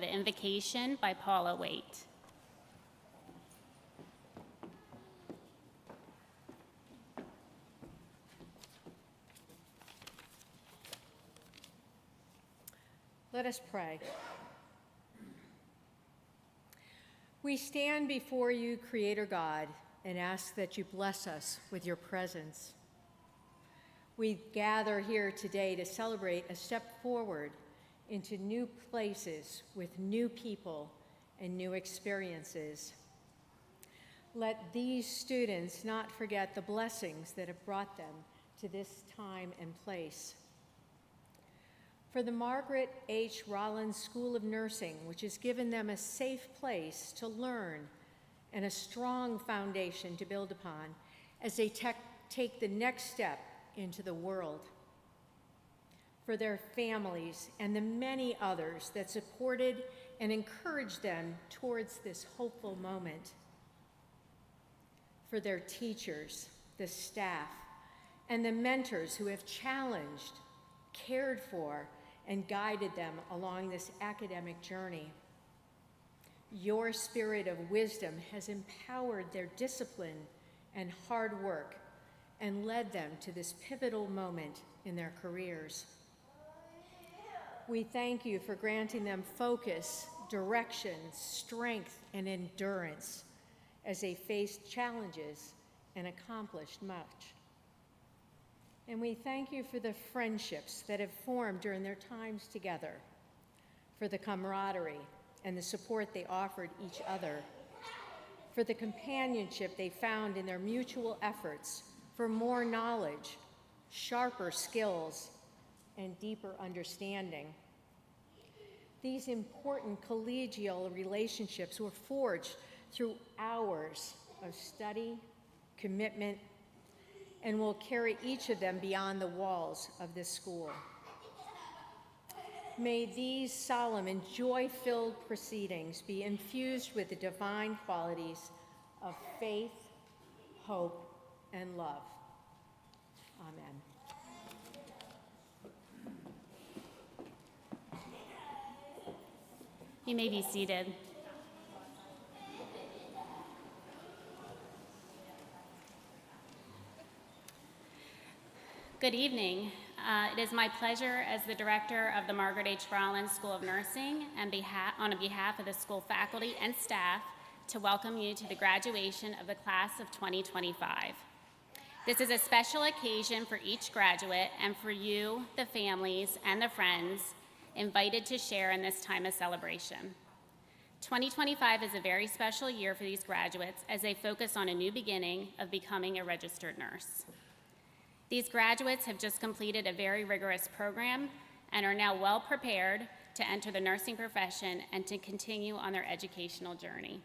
the invocation by Paula Waite. Let us pray. We stand before you, Creator God, and ask that you bless us with your presence. We gather here today to celebrate a step forward into new places with new people and new experiences. Let these students not forget the blessings that have brought them to this time and place. For the Margaret H. Rollins School of Nursing, which has given them a safe place to learn and a strong foundation to build upon as they take the next step into the world. For their families and the many others that supported and encouraged them towards this hopeful moment. For their teachers, the staff, and the mentors who have challenged, cared for, and guided them along this academic journey. Your spirit of wisdom has empowered their discipline and hard work and led them to this pivotal moment in their careers. We thank you for granting them focus, direction, strength, and endurance as they faced challenges and accomplished much. And we thank you for the friendships that have formed during their times together, for the camaraderie and the support they offered each other, for the companionship they found in their mutual efforts for more knowledge, sharper skills, and deeper understanding. These important collegial relationships were forged through hours of study, commitment, and will carry each of them beyond the walls of this school. May these solemn and joy-filled proceedings be infused with the divine qualities of faith, hope, and love. Amen. You may be seated. Good evening. It is my pleasure as the director of the Margaret H. Rollins School of Nursing and on behalf of the school faculty and staff to welcome you to the graduation of the class of 2025. This is a special occasion for each graduate and for you, the families, and the friends invited to share in this time of celebration. 2025 is a very special year for these graduates as they focus on a new beginning of becoming a registered nurse. These graduates have just completed a very rigorous program and are now well prepared to enter the nursing profession and to continue on their educational journey.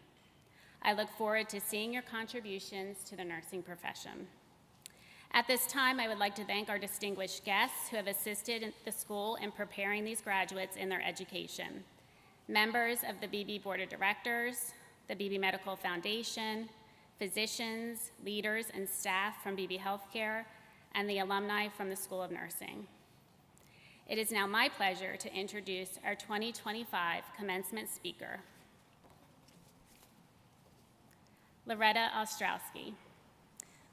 I look forward to seeing your contributions to the nursing profession. At this time, I would like to thank our distinguished guests who have assisted the school in preparing these graduates in their education. Members of the Beebe Board of Directors, the Beebe Medical Foundation, physicians, leaders, and staff from Beebe Healthcare, and the alumni from the School of Nursing. It is now my pleasure to introduce our 2025 commencement speaker, Loretta Ostrowski.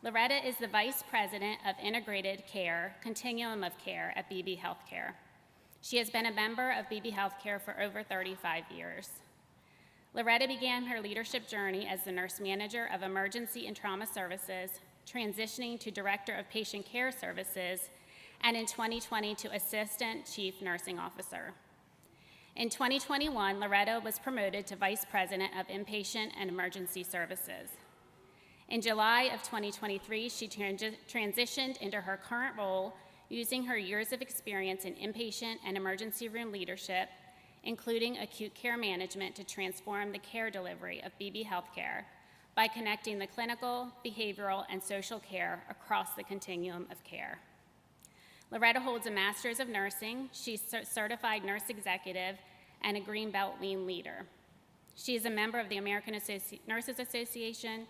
Loretta is the Vice President of Integrated Care, Continuum of Care at Beebe Healthcare. She has been a member of Beebe Healthcare for over 35 years. Loretta began her leadership journey as the nurse manager of emergency and trauma services, transitioning to Director of Patient Care Services, and in 2020 to Assistant Chief Nursing Officer. In 2021, Loretta was promoted to Vice President of Inpatient and Emergency Services. In July of 2023, she transitioned into her current role using her years of experience in inpatient and emergency room leadership, including acute care management, to transform the care delivery of Beebe Healthcare by connecting the clinical, behavioral, and social care across the continuum of care. Loretta holds a Master's of Nursing. She's a certified nurse executive and a Green Belt Lean Leader. She is a member of the American Nurses Association,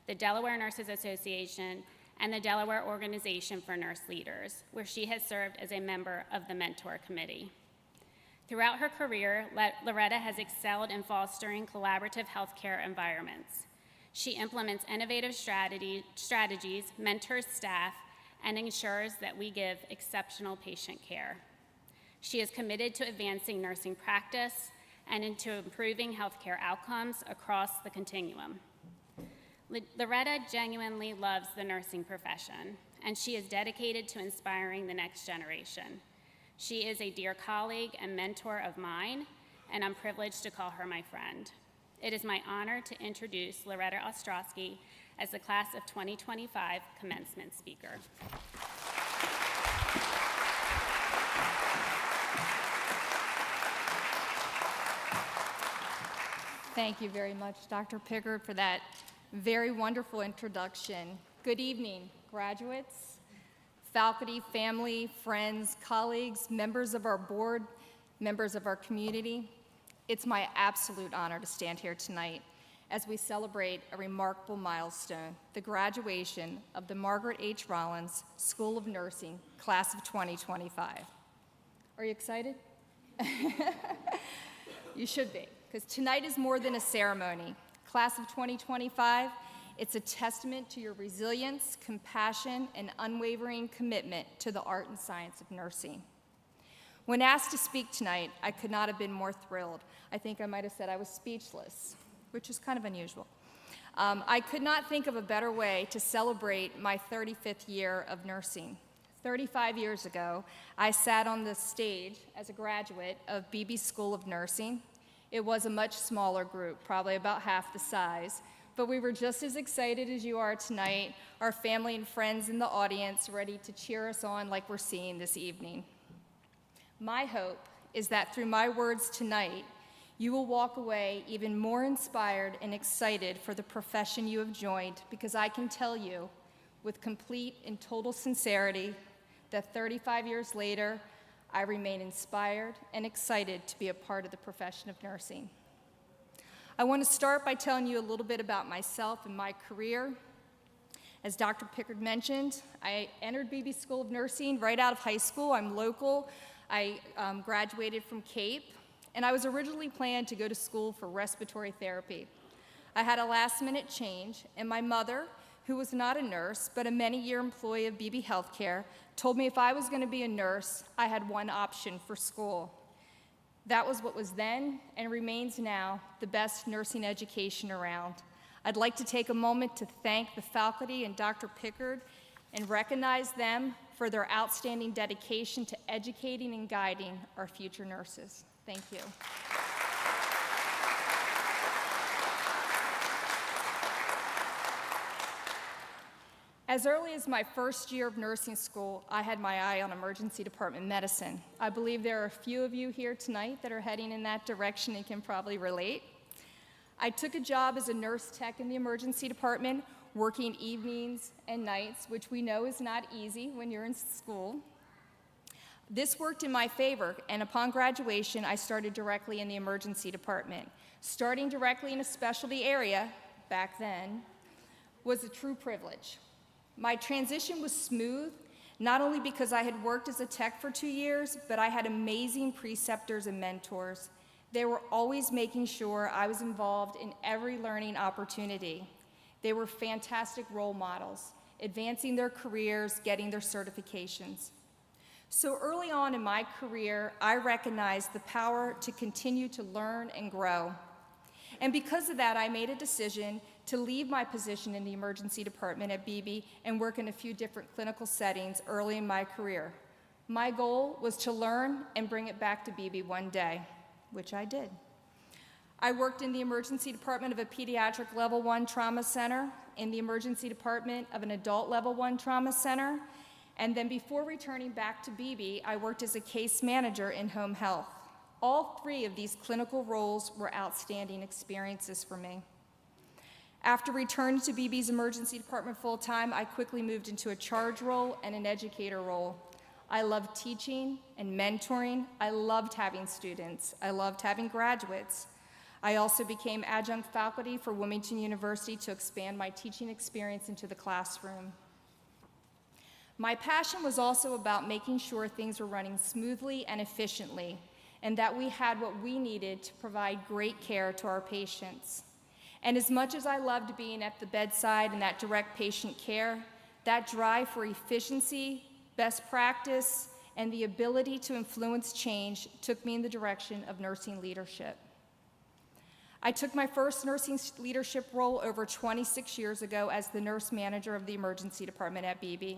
the Delaware Nurses Association, and the Delaware Organization for Nurse Leaders, where she has served as a member of the Mentor Committee. Throughout her career, Loretta has excelled in fostering collaborative healthcare environments. She implements innovative strategies, mentors staff, and ensures that we give exceptional patient care. She is committed to advancing nursing practice and into improving healthcare outcomes across the continuum. Loretta genuinely loves the nursing profession, and she is dedicated to inspiring the next generation. She is a dear colleague and mentor of mine, and I'm privileged to call her my friend. It is my honor to introduce Loretta Ostrowski as the Class of 2025 commencement speaker. Thank you very much, Dr. Pickard, for that very wonderful introduction. Good evening, graduates, faculty, family, friends, colleagues, members of our board, members of our community. It's my absolute honor to stand here tonight as we celebrate a remarkable milestone, the graduation of the Margaret H. Rollins School of Nursing, Class of 2025. Are you excited? You should be, because tonight is more than a ceremony. Class of 2025, it's a testament to your resilience, compassion, and unwavering commitment to the art and science of nursing. When asked to speak tonight, I could not have been more thrilled. I think I might have said I was speechless, which is kind of unusual. I could not think of a better way to celebrate my 35th year of nursing. 35 years ago, I sat on the stage as a graduate of Beebe School of Nursing. It was a much smaller group, probably about half the size, but we were just as excited as you are tonight, our family and friends in the audience ready to cheer us on like we're seeing this evening. My hope is that through my words tonight, you will walk away even more inspired and excited for the profession you have joined, because I can tell you with complete and total sincerity that 35 years later, I remain inspired and excited to be a part of the profession of nursing. I want to start by telling you a little bit about myself and my career. As Dr. Pickard mentioned, I entered Beebe School of Nursing right out of high school. I'm local. I graduated from Cape, and I was originally planned to go to school for respiratory therapy. I had a last-minute change, and my mother, who was not a nurse, but a many-year employee of Beebe Healthcare, told me if I was going to be a nurse, I had one option for school. That was what was then, and remains now, the best nursing education around. I'd like to take a moment to thank the faculty and Dr. Pickard and recognize them for their outstanding dedication to educating and guiding our future nurses. Thank you. As early as my first year of nursing school, I had my eye on emergency department medicine. I believe there are a few of you here tonight that are heading in that direction and can probably relate. I took a job as a nurse tech in the emergency department, working evenings and nights, which we know is not easy when you're in school. This worked in my favor, and upon graduation, I started directly in the emergency department. Starting directly in a specialty area, back then, was a true privilege. My transition was smooth, not only because I had worked as a tech for 2 years, but I had amazing preceptors and mentors. They were always making sure I was involved in every learning opportunity. They were fantastic role models, advancing their careers, getting their certifications. So early on in my career, I recognized the power to continue to learn and grow. And because of that, I made a decision to leave my position in the emergency department at Beebe and work in a few different clinical settings early in my career. My goal was to learn and bring it back to Beebe one day, which I did. I worked in the emergency department of a pediatric level 1 trauma center, in the emergency department of an adult level 1 trauma center, and then before returning back to Beebe, I worked as a case manager in home health. All 3 of these clinical roles were outstanding experiences for me. After returning to Beebe's emergency department full-time, I quickly moved into a charge role and an educator role. I loved teaching and mentoring. I loved having students. I loved having graduates. I also became adjunct faculty for Wilmington University to expand my teaching experience into the classroom. My passion was also about making sure things were running smoothly and efficiently, and that we had what we needed to provide great care to our patients. And as much as I loved being at the bedside and that direct patient care, that drive for efficiency, best practice, and the ability to influence change took me in the direction of nursing leadership. I took my first nursing leadership role over 26 years ago as the nurse manager of the emergency department at Beebe.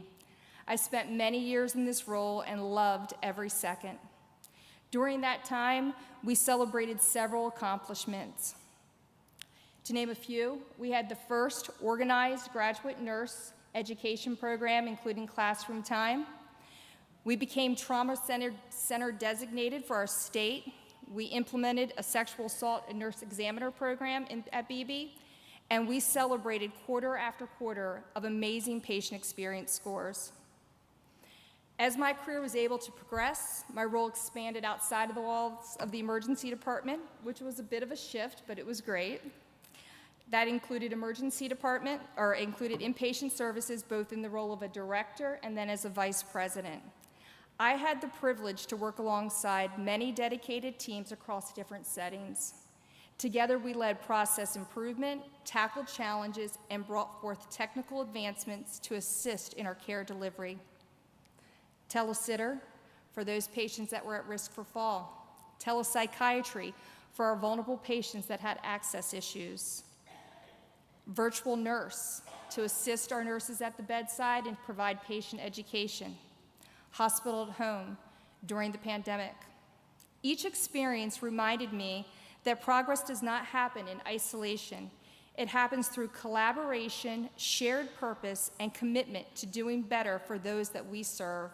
I spent many years in this role and loved every second. During that time, we celebrated several accomplishments. To name a few, we had the first organized graduate nurse education program, including classroom time. We became trauma center designated for our state. We implemented a sexual assault and nurse examiner program at Beebe, and we celebrated quarter after quarter of amazing patient experience scores. As my career was able to progress, my role expanded outside of the walls of the emergency department, which was a bit of a shift, but it was great. That included included inpatient services, both in the role of a director and then as a vice president. I had the privilege to work alongside many dedicated teams across different settings. Together, we led process improvement, tackled challenges, and brought forth technical advancements to assist in our care delivery. Telesitter for those patients that were at risk for fall. Telepsychiatry for our vulnerable patients that had access issues. Virtual nurse to assist our nurses at the bedside and provide patient education. Hospital at home during the pandemic. Each experience reminded me that progress does not happen in isolation. It happens through collaboration, shared purpose, and commitment to doing better for those that we serve.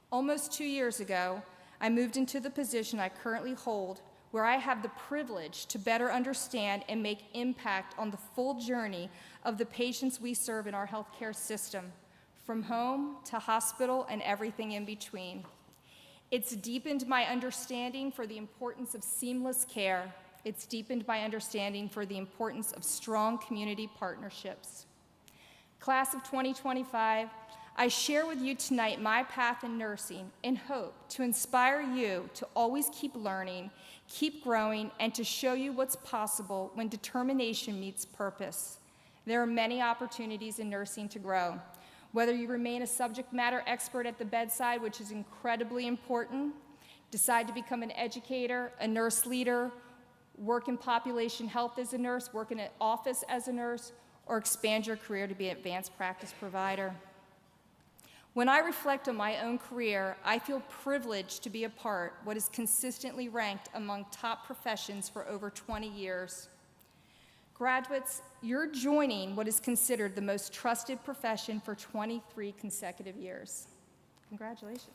Almost 2 years ago, I moved into the position I currently hold, where I have the privilege to better understand and make impact on the full journey of the patients we serve in our healthcare system, from home to hospital and everything in between. It's deepened my understanding for the importance of seamless care. It's deepened my understanding for the importance of strong community partnerships. Class of 2025, I share with you tonight my path in nursing in hope to inspire you to always keep learning, keep growing, and to show you what's possible when determination meets purpose. There are many opportunities in nursing to grow. Whether you remain a subject matter expert at the bedside, which is incredibly important, decide to become an educator, a nurse leader, work in population health as a nurse, work in an office as a nurse, or expand your career to be an advanced practice provider. When I reflect on my own career, I feel privileged to be a part of what is consistently ranked among top professions for over 20 years. Graduates, you're joining what is considered the most trusted profession for 23 consecutive years. Congratulations.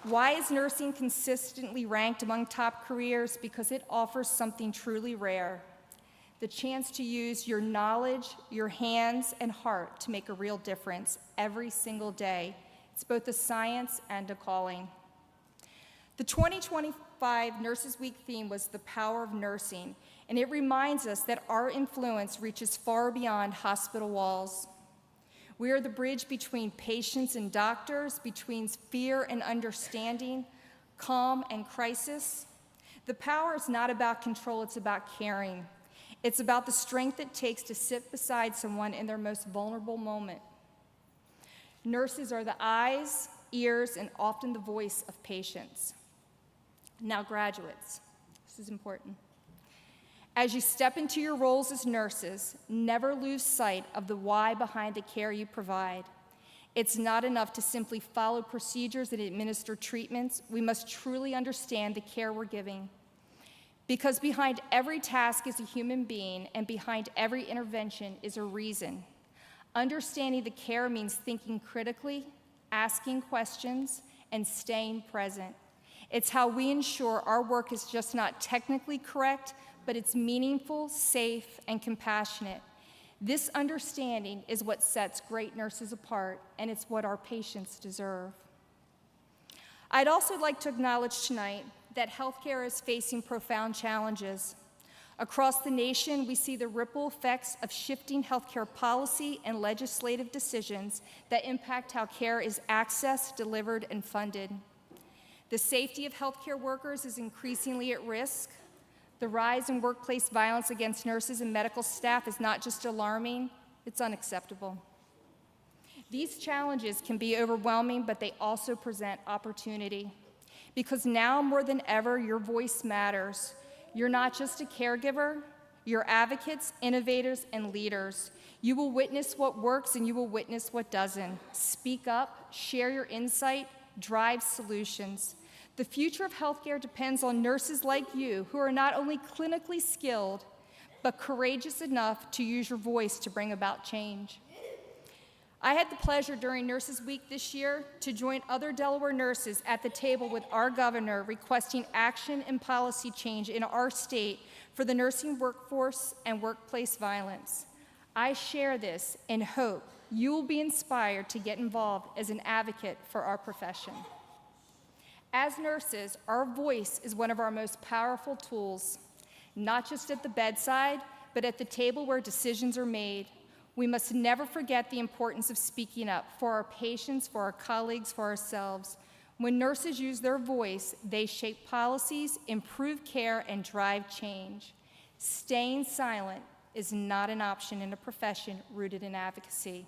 Why is nursing consistently ranked among top careers? Because it offers something truly rare. The chance to use your knowledge, your hands, and heart to make a real difference every single day. It's both a science and a calling. The 2025 Nurses Week theme was the power of nursing, and it reminds us that our influence reaches far beyond hospital walls. We are the bridge between patients and doctors, between fear and understanding, calm and crisis. The power is not about control, it's about caring. It's about the strength it takes to sit beside someone in their most vulnerable moment. Nurses are the eyes, ears, and often the voice of patients. Now, graduates, this is important. As you step into your roles as nurses, never lose sight of the why behind the care you provide. It's not enough to simply follow procedures and administer treatments. We must truly understand the care we're giving. Because behind every task is a human being, and behind every intervention is a reason. Understanding the care means thinking critically, asking questions, and staying present. It's how we ensure our work is just not technically correct, but it's meaningful, safe, and compassionate. This understanding is what sets great nurses apart, and it's what our patients deserve. I'd also like to acknowledge tonight that healthcare is facing profound challenges. Across the nation, we see the ripple effects of shifting healthcare policy and legislative decisions that impact how care is accessed, delivered, and funded. The safety of healthcare workers is increasingly at risk. The rise in workplace violence against nurses and medical staff is not just alarming, it's unacceptable. These challenges can be overwhelming, but they also present opportunity. Because now more than ever, your voice matters. You're not just a caregiver, you're advocates, innovators, and leaders. You will witness what works and you will witness what doesn't. Speak up, share your insight, drive solutions. The future of healthcare depends on nurses like you who are not only clinically skilled, but courageous enough to use your voice to bring about change. I had the pleasure during Nurses Week this year to join other Delaware nurses at the table with our governor requesting action and policy change in our state for the nursing workforce and workplace violence. I share this and hope you will be inspired to get involved as an advocate for our profession. As nurses, our voice is one of our most powerful tools, not just at the bedside, but at the table where decisions are made. We must never forget the importance of speaking up for our patients, for our colleagues, for ourselves. When nurses use their voice, they shape policies, improve care, and drive change. Staying silent is not an option in a profession rooted in advocacy.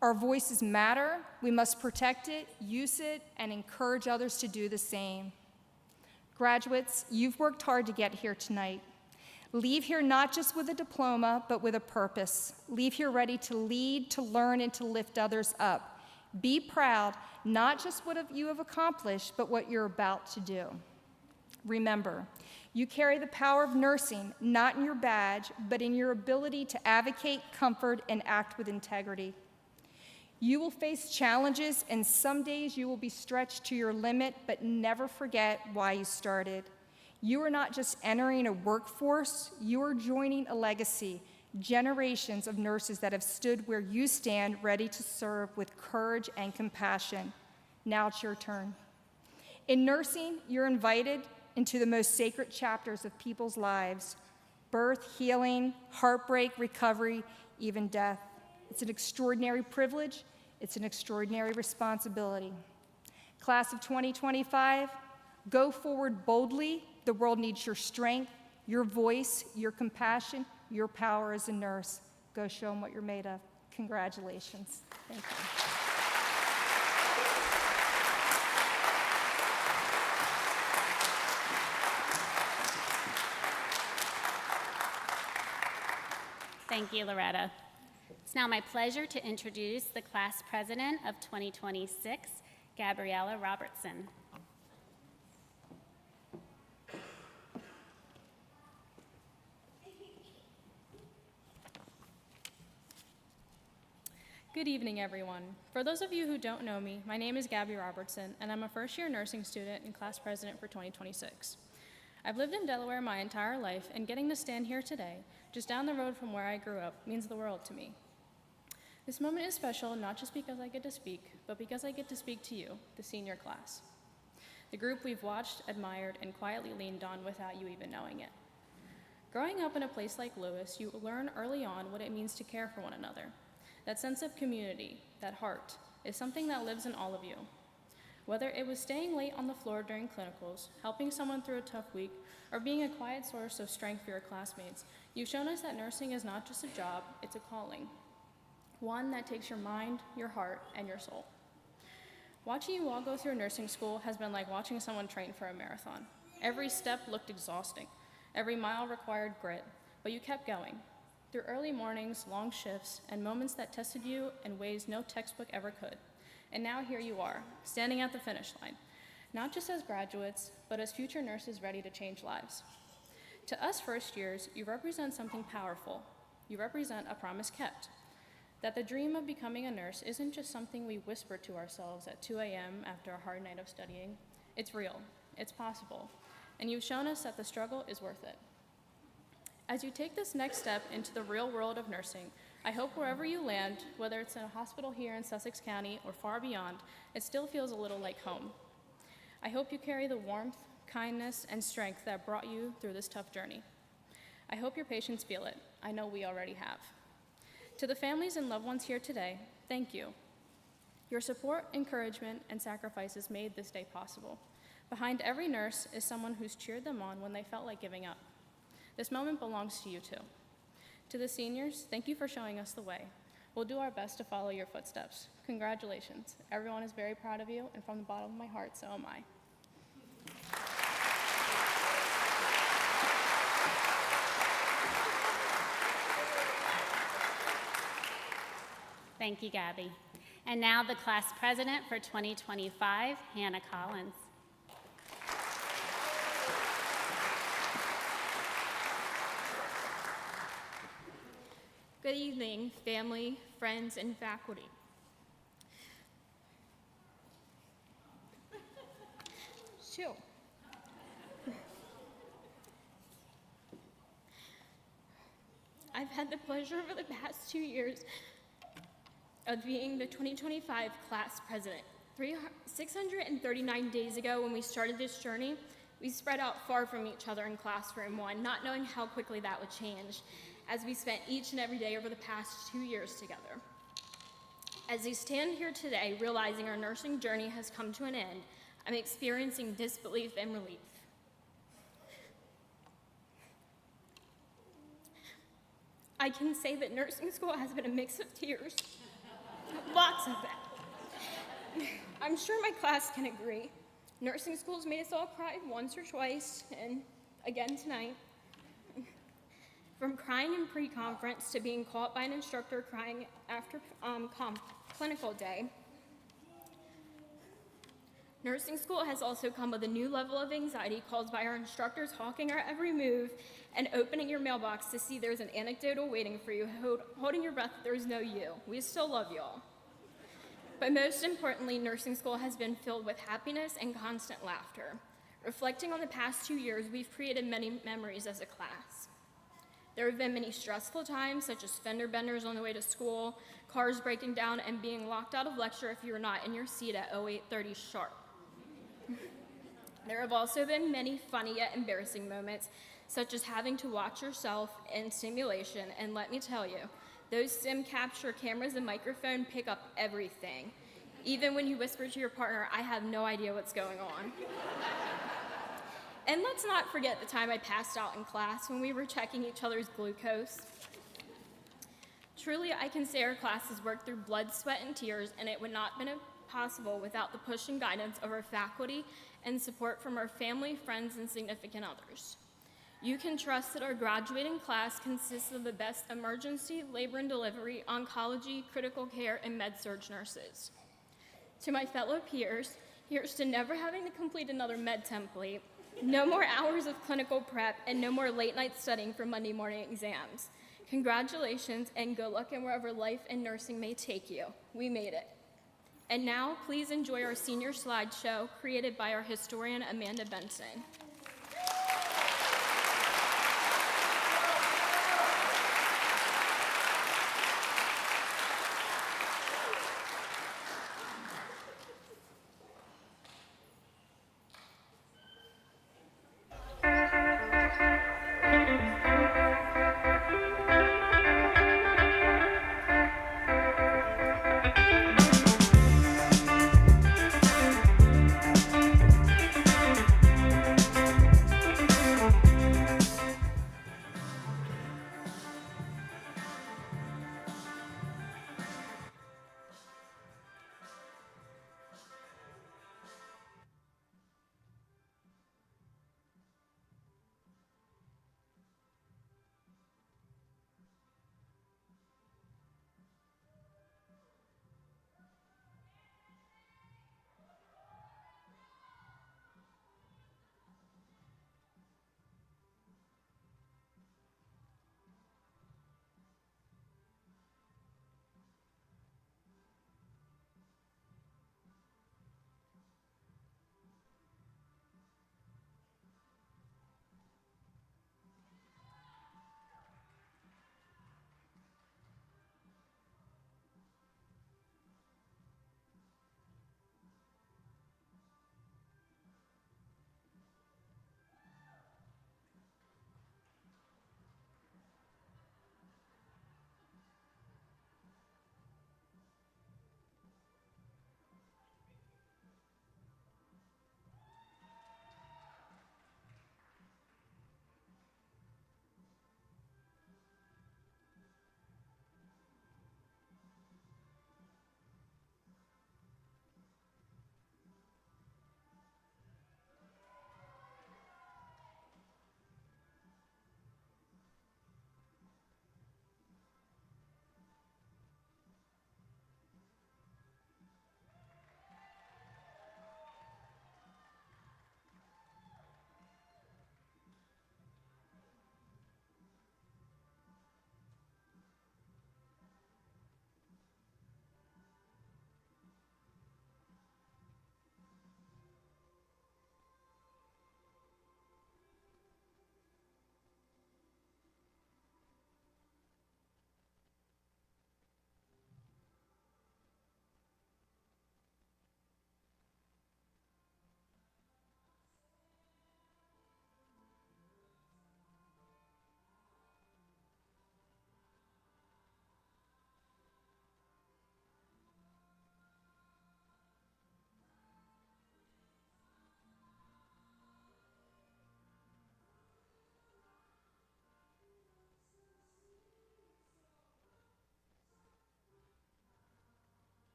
Our voices matter. We must protect it, use it, and encourage others to do the same. Graduates, you've worked hard to get here tonight. Leave here not just with a diploma, but with a purpose. Leave here ready to lead, to learn, and to lift others up. Be proud, not just what you have accomplished, but what you're about to do. Remember, you carry the power of nursing, not in your badge, but in your ability to advocate, comfort, and act with integrity. You will face challenges, and some days you will be stretched to your limit, but never forget why you started. You are not just entering a workforce, you are joining a legacy, generations of nurses that have stood where you stand, ready to serve with courage and compassion. Now it's your turn. In nursing, you're invited into the most sacred chapters of people's lives: birth, healing, heartbreak, recovery, even death. It's an extraordinary privilege, it's an extraordinary responsibility. Class of 2025, go forward boldly. The world needs your strength, your voice, your compassion, your power as a nurse. Go show them what you're made of. Congratulations. Thank you. Thank you, Loretta. It's now my pleasure to introduce the class president of 2026, Gabriella Robertson. Good evening, everyone. For those of you who don't know me, my name is Gabby Robertson, and I'm a first-year nursing student and class president for 2026. I've lived in Delaware my entire life, and getting to stand here today, just down the road from where I grew up, means the world to me. This moment is special not just because I get to speak, but because I get to speak to you, the senior class. The group we've watched, admired, and quietly leaned on without you even knowing it. Growing up in a place like Lewis, you learn early on what it means to care for one another. That sense of community, that heart, is something that lives in all of you. Whether it was staying late on the floor during clinicals, helping someone through a tough week, or being a quiet source of strength for your classmates, you've shown us that nursing is not just a job, it's a calling. One that takes your mind, your heart, and your soul. Watching you all go through nursing school has been like watching someone train for a marathon. Every step looked exhausting. Every mile required grit, but you kept going. Through early mornings, long shifts, and moments that tested you in ways no textbook ever could. And now here you are, standing at the finish line, not just as graduates, but as future nurses ready to change lives. To us first years, you represent something powerful. You represent a promise kept. That the dream of becoming a nurse isn't just something we whisper to ourselves at 2 a.m. after a hard night of studying. It's real, it's possible, and you've shown us that the struggle is worth it. As you take this next step into the real world of nursing, I hope wherever you land, whether it's in a hospital here in Sussex County or far beyond, it still feels a little like home. I hope you carry the warmth, kindness, and strength that brought you through this tough journey. I hope your patients feel it. I know we already have. To the families and loved ones here today, thank you. Your support, encouragement, and sacrifices made this day possible. Behind every nurse is someone who's cheered them on when they felt like giving up. This moment belongs to you too. To the seniors, thank you for showing us the way. We'll do our best to follow your footsteps. Congratulations. Everyone is very proud of you, and from the bottom of my heart, so am I. Thank you, Gabby. And now the class president for 2025, Hannah Collins. Good evening, family, friends, and faculty. Chill. I've had the pleasure over the past 2 years of being the 2025 class president. 639 days ago when we started this journey, we spread out far from each other in classroom 1, not knowing how quickly that would change as we spent each and every day over the past 2 years together. As we stand here today, realizing our nursing journey has come to an end, I'm experiencing disbelief and relief. I can say that nursing school has been a mix of tears, lots of that. I'm sure my class can agree. Nursing school's made us all cry once or twice, and again tonight. From crying in pre-conference to being caught by an instructor crying after clinical day. Nursing school has also come with a new level of anxiety caused by our instructors hawking our every move and opening your mailbox to see there's an anecdotal waiting for you, holding your breath, there's no you. We still love y'all. But most importantly, nursing school has been filled with happiness and constant laughter. Reflecting on the past 2 years, we've created many memories as a class. There have been many stressful times, such as fender benders on the way to school, cars breaking down, and being locked out of lecture if you were not in your seat at 08:30 sharp. There have also been many funny yet embarrassing moments, such as having to watch yourself in simulation, and let me tell you, those sim capture cameras and microphone pick up everything. Even when you whisper to your partner, I have no idea what's going on. And let's not forget the time I passed out in class when we were checking each other's glucose. Truly, I can say our class has worked through blood, sweat, and tears, and it would not have been possible without the push and guidance of our faculty and support from our family, friends, and significant others. You can trust that our graduating class consists of the best emergency, labor and delivery, oncology, critical care, and med-surg nurses. To my fellow peers, here's to never having to complete another med template, no more hours of clinical prep, and no more late night studying for Monday morning exams. Congratulations, and good luck in wherever life and nursing may take you. We made it. And now, please enjoy our senior slideshow created by our historian, Amanda Benson.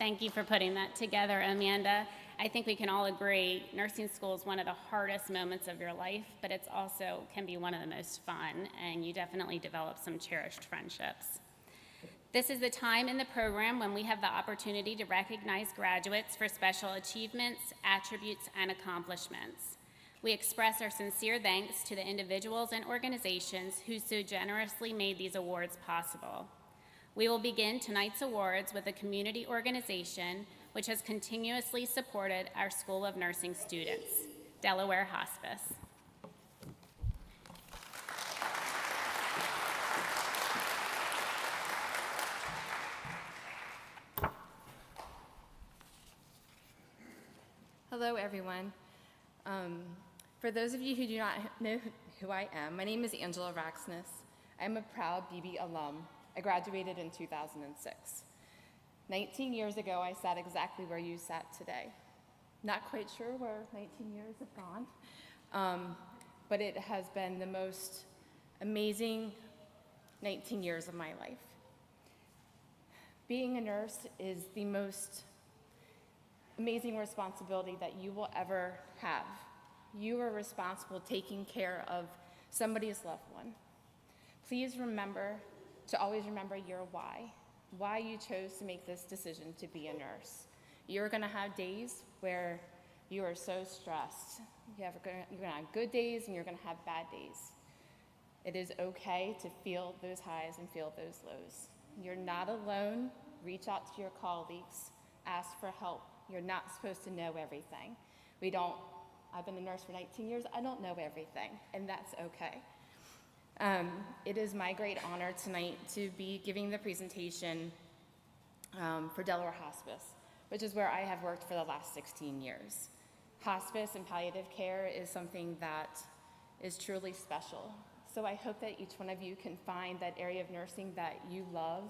Thank you for putting that together, Amanda. I think we can all agree nursing school is one of the hardest moments of your life, but it's also can be one of the most fun, and you definitely develop some cherished friendships. This is the time in the program when we have the opportunity to recognize graduates for special achievements, attributes, and accomplishments. We express our sincere thanks to the individuals and organizations who so generously made these awards possible. We will begin tonight's awards with a community organization which has continuously supported our School of Nursing students, Delaware Hospice. Hello, everyone. For those of you who do not know who I am, my name is Angela Raxness. I'm a proud Beebe alum. I graduated in 2006. 19 years ago, I sat exactly where you sat today. Not quite sure where 19 years have gone, but it has been the most amazing 19 years of my life. Being a nurse is the most amazing responsibility that you will ever have. You are responsible taking care of somebody's loved one. Please remember to always remember your why you chose to make this decision to be a nurse. You're gonna have days where you are so stressed. You're gonna have good days and you're gonna have bad days. It is okay to feel those highs and feel those lows. You're not alone. Reach out to your colleagues, ask for help. You're not supposed to know everything. I've been a nurse for 19 years, I don't know everything, and that's okay. It is my great honor tonight to be giving the presentation for Delaware Hospice, which is where I have worked for the last 16 years. Hospice and palliative care is something that is truly special. So I hope that each one of you can find that area of nursing that you love,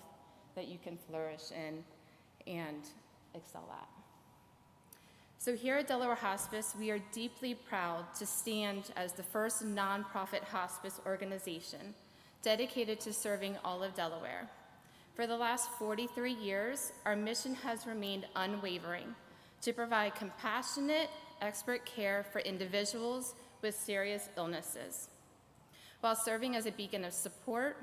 that you can flourish in and excel at. So here at Delaware Hospice, we are deeply proud to stand as the first nonprofit hospice organization dedicated to serving all of Delaware. For the last 43 years, our mission has remained unwavering to provide compassionate, expert care for individuals with serious illnesses, while serving as a beacon of support,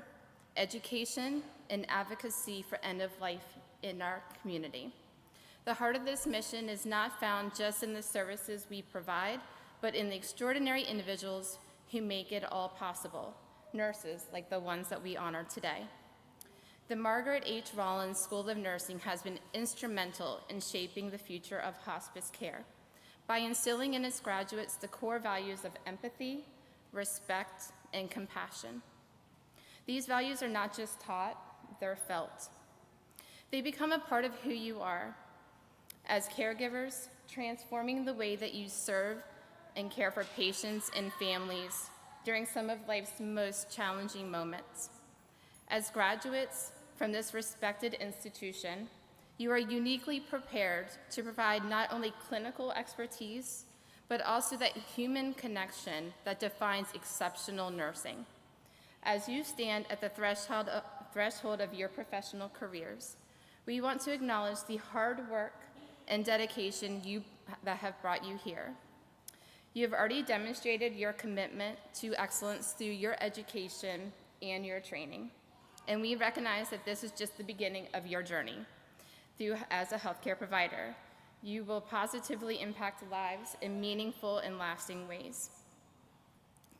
education, and advocacy for end of life in our community. The heart of this mission is not found just in the services we provide, but in the extraordinary individuals who make it all possible, nurses like the ones that we honor today. The Margaret H. Rollins School of Nursing has been instrumental in shaping the future of hospice care by instilling in its graduates the core values of empathy, respect, and compassion. These values are not just taught, they're felt. They become a part of who you are as caregivers, transforming the way that you serve and care for patients and families during some of life's most challenging moments. As graduates from this respected institution, you are uniquely prepared to provide not only clinical expertise, but also that human connection that defines exceptional nursing. As you stand at the threshold of your professional careers, we want to acknowledge the hard work and dedication that have brought you here. You have already demonstrated your commitment to excellence through your education and your training, and we recognize that this is just the beginning of your journey as a healthcare provider. You will positively impact lives in meaningful and lasting ways.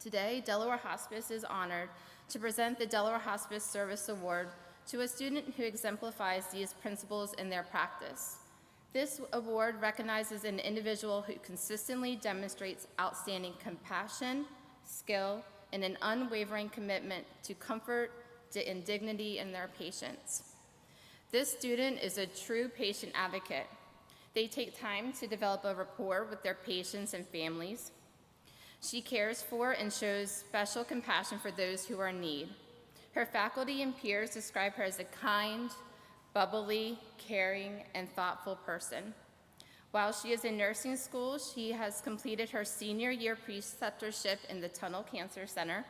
Today, Delaware Hospice is honored to present the Delaware Hospice Service Award to a student who exemplifies these principles in their practice. This award recognizes an individual who consistently demonstrates outstanding compassion, skill, and an unwavering commitment to comfort and dignity in their patients. This student is a true patient advocate. They take time to develop a rapport with their patients and families. She cares for and shows special compassion for those who are in need. Her faculty and peers describe her as a kind, bubbly, caring, and thoughtful person. While she is in nursing school, she has completed her senior year preceptorship in the Tunnel Cancer Center,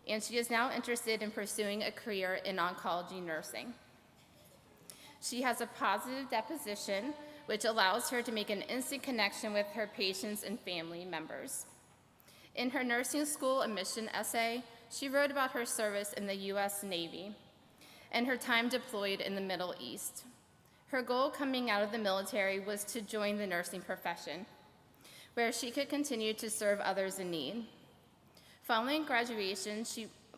and she is now interested in pursuing a career in oncology nursing. She has a positive disposition, which allows her to make an instant connection with her patients and family members. In her nursing school admission essay, she wrote about her service in the U.S. Navy and her time deployed in the Middle East. Her goal coming out of the military was to join the nursing profession, where she could continue to serve others in need. Following graduation,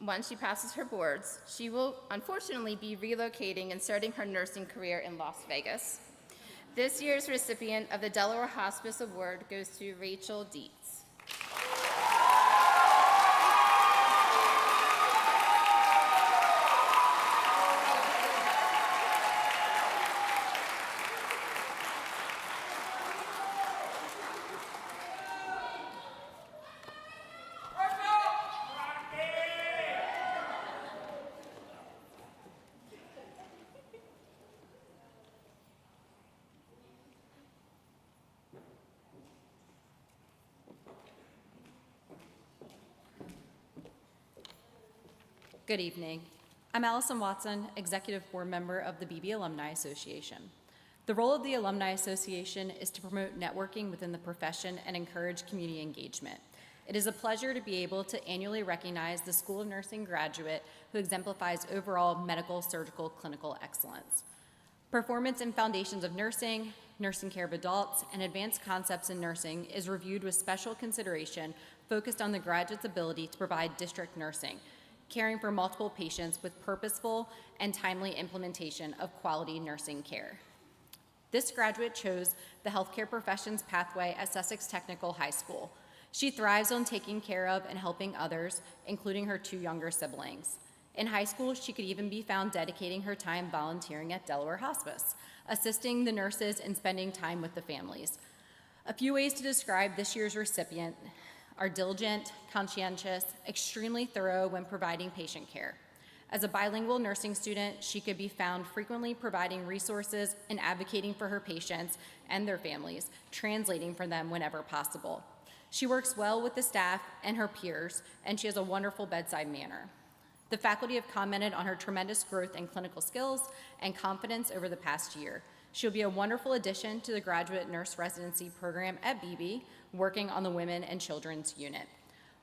once she passes her boards, she will unfortunately be relocating and starting her nursing career in Las Vegas. This year's recipient of the Delaware Hospice Award goes to Rachel Dietz. Good evening. I'm Allison Watson, Executive Board Member of the Beebe Alumni Association. The role of the Alumni Association is to promote networking within the profession and encourage community engagement. It is a pleasure to be able to annually recognize the School of Nursing graduate who exemplifies overall medical, surgical, clinical excellence. Performance in foundations of nursing, nursing care of adults, and advanced concepts in nursing is reviewed with special consideration focused on the graduate's ability to provide district nursing, caring for multiple patients with purposeful and timely implementation of quality nursing care. This graduate chose the healthcare professions pathway at Sussex Technical High School. She thrives on taking care of and helping others, including her 2 younger siblings. In high school, she could even be found dedicating her time volunteering at Delaware Hospice, assisting the nurses and spending time with the families. A few ways to describe this year's recipient are diligent, conscientious, extremely thorough when providing patient care. As a bilingual nursing student, she could be found frequently providing resources and advocating for her patients and their families, translating for them whenever possible. She works well with the staff and her peers, and she has a wonderful bedside manner. The faculty have commented on her tremendous growth in clinical skills and confidence over the past year. She'll be a wonderful addition to the graduate nurse residency program at Beebe, working on the Women and Children's Unit.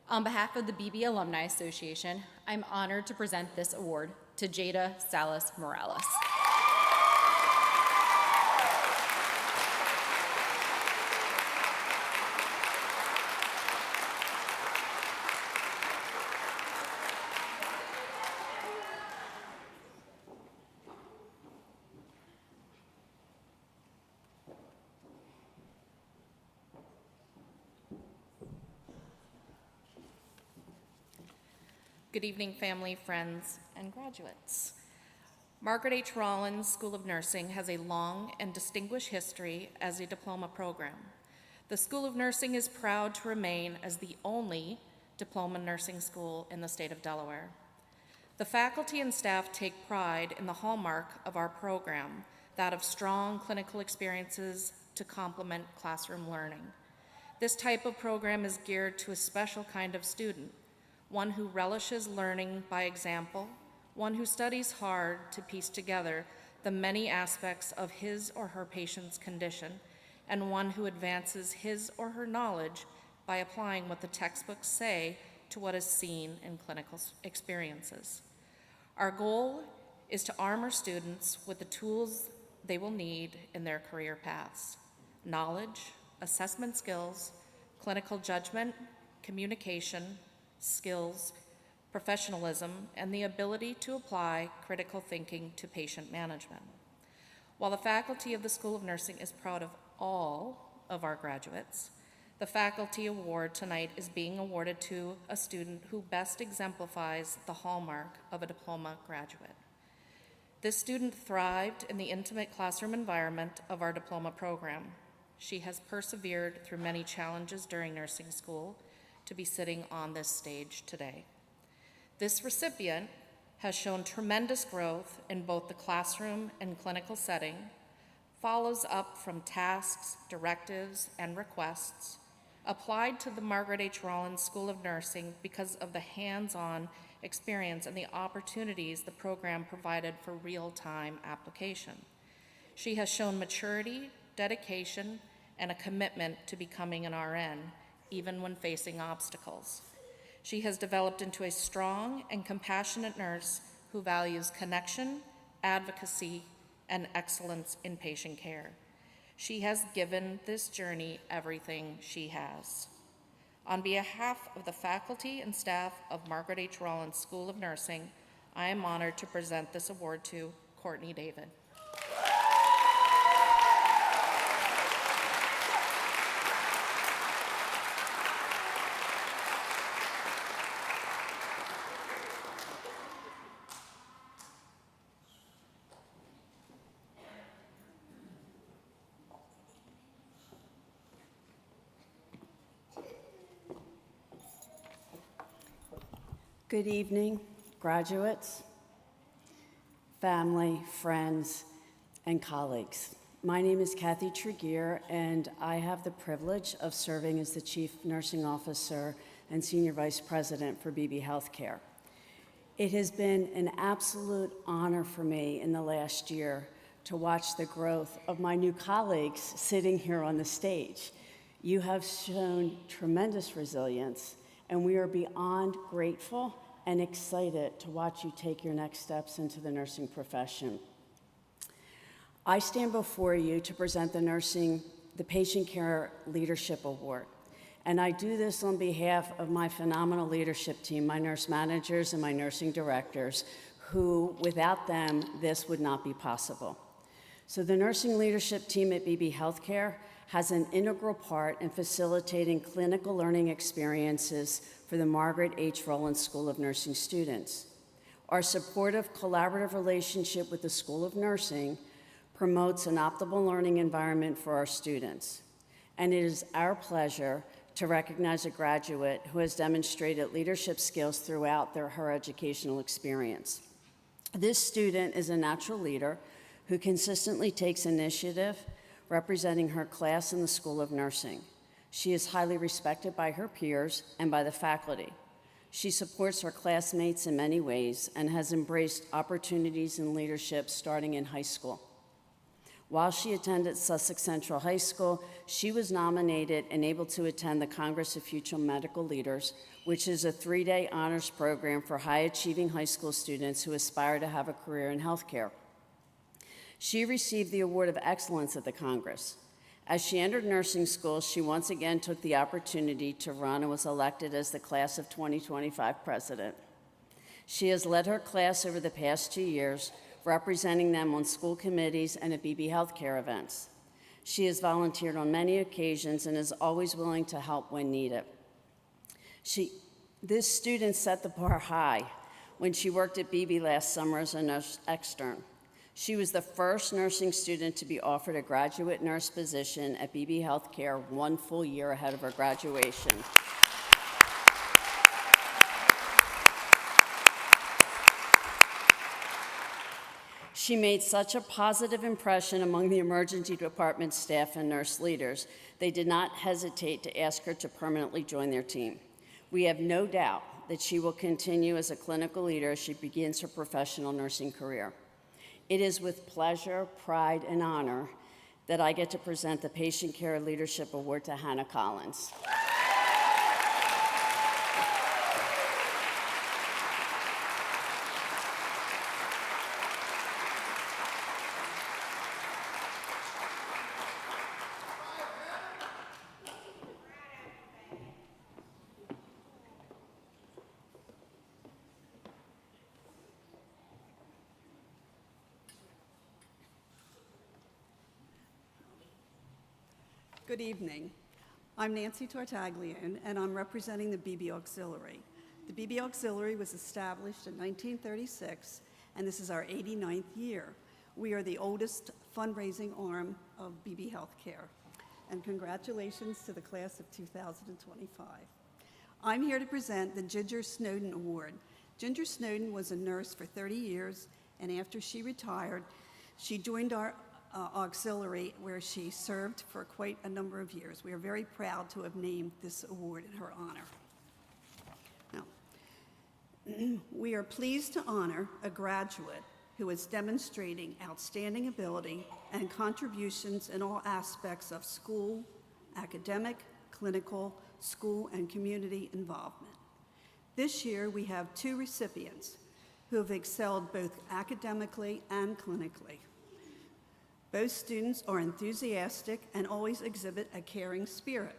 On behalf of the Beebe Alumni Association, I'm honored to present this award to Jada Salas Morales. Good evening, family, friends, and graduates. Margaret H. Rollins School of Nursing has a long and distinguished history as a diploma program. The School of Nursing is proud to remain as the only diploma nursing school in the state of Delaware. The faculty and staff take pride in the hallmark of our program, that of strong clinical experiences to complement classroom learning. This type of program is geared to a special kind of student, one who relishes learning by example, one who studies hard to piece together the many aspects of his or her patient's condition, and one who advances his or her knowledge by applying what the textbooks say to what is seen in clinical experiences. Our goal is to arm our students with the tools they will need in their career paths: knowledge, assessment skills, clinical judgment, communication, skills, professionalism, and the ability to apply critical thinking to patient management. While the faculty of the School of Nursing is proud of all of our graduates, the faculty award tonight is being awarded to a student who best exemplifies the hallmark of a diploma graduate. This student thrived in the intimate classroom environment of our diploma program. She has persevered through many challenges during nursing school to be sitting on this stage today. This recipient has shown tremendous growth in both the classroom and clinical setting, follows up from tasks, directives, and requests, applied to the Margaret H. Rollins School of Nursing because of the hands-on experience and the opportunities the program provided for real-time application. She has shown maturity, dedication, and a commitment to becoming an RN, even when facing obstacles. She has developed into a strong and compassionate nurse who values connection, advocacy, and excellence in patient care. She has given this journey everything she has. On behalf of the faculty and staff of Margaret H. Rollins School of Nursing, I am honored to present this award to Courtney David. Good evening, graduates, family, friends, and colleagues. My name is Kathy Tregear, and I have the privilege of serving as the Chief Nursing Officer and Senior Vice President for Beebe Healthcare. It has been an absolute honor for me in the last year to watch the growth of my new colleagues sitting here on the stage. You have shown tremendous resilience, and we are beyond grateful and excited to watch you take your next steps into the nursing profession. I stand before you to present the Patient Care Leadership Award. And I do this on behalf of my phenomenal leadership team, my nurse managers and my nursing directors, who, without them, this would not be possible. So the nursing leadership team at Beebe Healthcare has an integral part in facilitating clinical learning experiences for the Margaret H. Rollins School of Nursing students. Our supportive, collaborative relationship with the School of Nursing promotes an optimal learning environment for our students. And it is our pleasure to recognize a graduate who has demonstrated leadership skills throughout her educational experience. This student is a natural leader who consistently takes initiative representing her class in the School of Nursing. She is highly respected by her peers and by the faculty. She supports her classmates in many ways and has embraced opportunities in leadership starting in high school. While she attended Sussex Central High School, she was nominated and able to attend the Congress of Future Medical Leaders, which is a 3-day honors program for high-achieving high school students who aspire to have a career in healthcare. She received the Award of Excellence at the Congress. As she entered nursing school, she once again took the opportunity to run and was elected as the Class of 2025 president. She has led her class over the past 2 years, representing them on school committees and at Beebe Healthcare events. She has volunteered on many occasions and is always willing to help when needed. This student set the bar high when she worked at Beebe last summer as a nurse extern. She was the first nursing student to be offered a graduate nurse position at Beebe Healthcare 1 full year ahead of her graduation. She made such a positive impression among the emergency department staff and nurse leaders, they did not hesitate to ask her to permanently join their team. We have no doubt that she will continue as a clinical leader as she begins her professional nursing career. It is with pleasure, pride, and honor that I get to present the Patient Care Leadership Award to Hannah Collins. Good evening. I'm Nancy Tartaglione, and I'm representing the Beebe Auxiliary. The Beebe Auxiliary was established in 1936, and this is our 89th year. We are the oldest fundraising arm of Beebe Healthcare, and congratulations to the class of 2025. I'm here to present the Ginger Snowden Award. Ginger Snowden was a nurse for 30 years, and after she retired, she joined our auxiliary, where she served for quite a number of years. We are very proud to have named this award in her honor. Now, we are pleased to honor a graduate who is demonstrating outstanding ability and contributions in all aspects of school, academic, clinical, school, and community involvement. This year, we have 2 recipients who have excelled both academically and clinically. Both students are enthusiastic and always exhibit a caring spirit.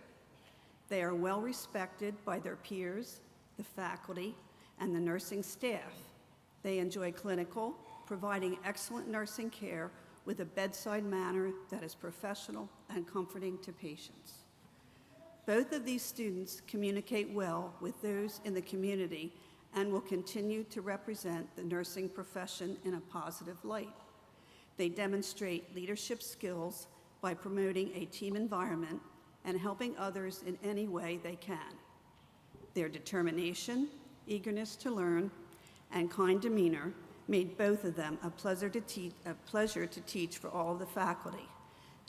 They are well respected by their peers, the faculty, and the nursing staff. They enjoy clinical, providing excellent nursing care with a bedside manner that is professional and comforting to patients. Both of these students communicate well with those in the community and will continue to represent the nursing profession in a positive light. They demonstrate leadership skills by promoting a team environment and helping others in any way they can. Their determination, eagerness to learn, and kind demeanor made both of them a pleasure to teach for all of the faculty,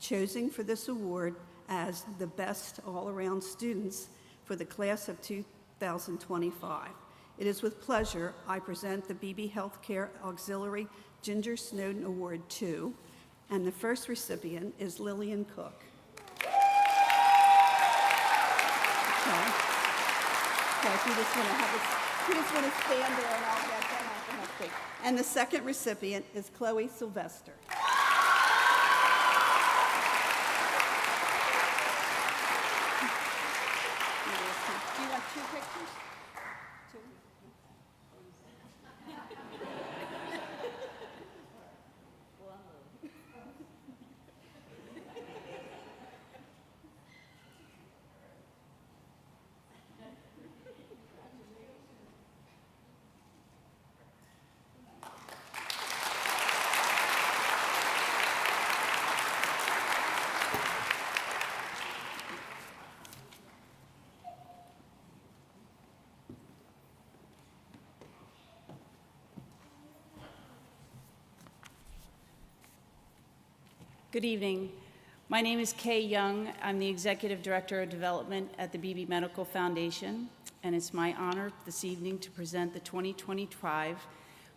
chosen for this award as the best all-around students for the class of 2025. It is with pleasure I present the Beebe Healthcare Auxiliary Ginger Snowden Award II, and the first recipient is Lillian Cook. Okay, if you just want to stand there and I'll get them off the next week. And the second recipient is Chloe Sylvester. Do you want 2 pictures? 2? Good evening. My name is Kay Young. I'm the Executive Director of Development at the Beebe Medical Foundation, and it's my honor this evening to present the 2025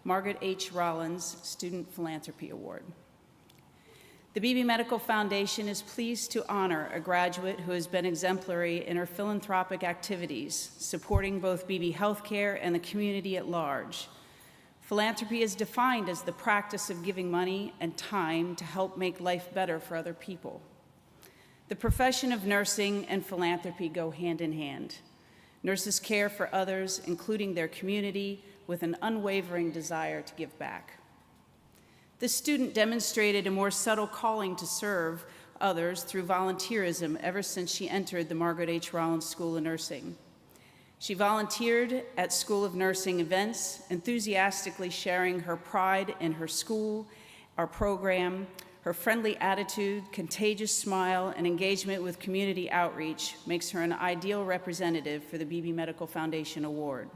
Margaret H. Rollins Student Philanthropy Award. The Beebe Medical Foundation is pleased to honor a graduate who has been exemplary in her philanthropic activities, supporting both Beebe Healthcare and the community at large. Philanthropy is defined as the practice of giving money and time to help make life better for other people. The profession of nursing and philanthropy go hand in hand. Nurses care for others, including their community, with an unwavering desire to give back. This student demonstrated a more subtle calling to serve others through volunteerism ever since she entered the Margaret H. Rollins School of Nursing. She volunteered at School of Nursing events, enthusiastically sharing her pride in her school, our program. Her friendly attitude, contagious smile, and engagement with community outreach makes her an ideal representative for the Beebe Medical Foundation Award.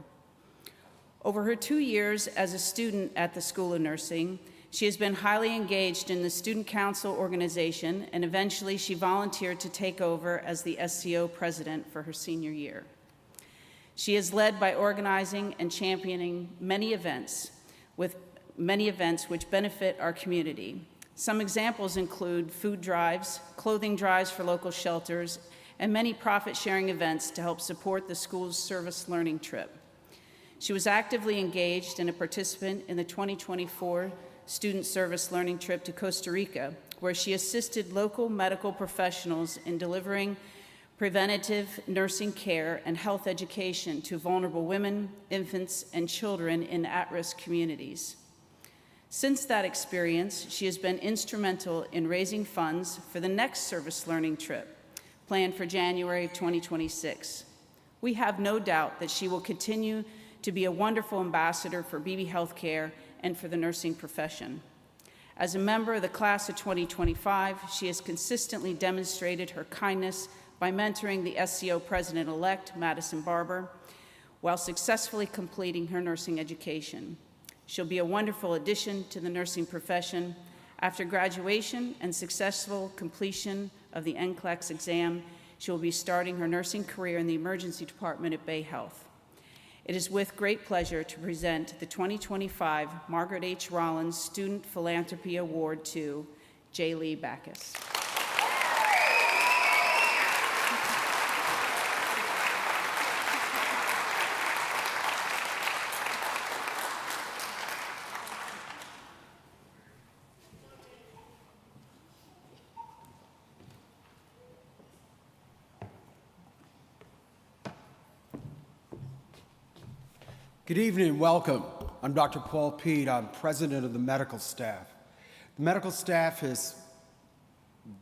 Over her 2 years as a student at the School of Nursing, she has been highly engaged in the Student Council organization, and eventually she volunteered to take over as the SCO president for her senior year. She is led by organizing and championing many events which benefit our community. Some examples include food drives, clothing drives for local shelters, and many profit-sharing events to help support the school's service learning trip. She was actively engaged and a participant in the 2024 student service learning trip to Costa Rica, where she assisted local medical professionals in delivering preventative nursing care and health education to vulnerable women, infants, and children in at-risk communities. Since that experience, she has been instrumental in raising funds for the next service learning trip, planned for January of 2026. We have no doubt that she will continue to be a wonderful ambassador for Beebe Healthcare and for the nursing profession. As a member of the class of 2025, she has consistently demonstrated her kindness by mentoring the SCO president-elect, Madison Barber, while successfully completing her nursing education. She'll be a wonderful addition to the nursing profession. After graduation and successful completion of the NCLEX exam, she will be starting her nursing career in the emergency department at Bay Health. It is with great pleasure to present the 2025 Margaret H. Rollins Student Philanthropy Award to J. Lee Backus. Good evening and welcome. I'm Dr. Paul Pete. I'm president of the medical staff. The medical staff is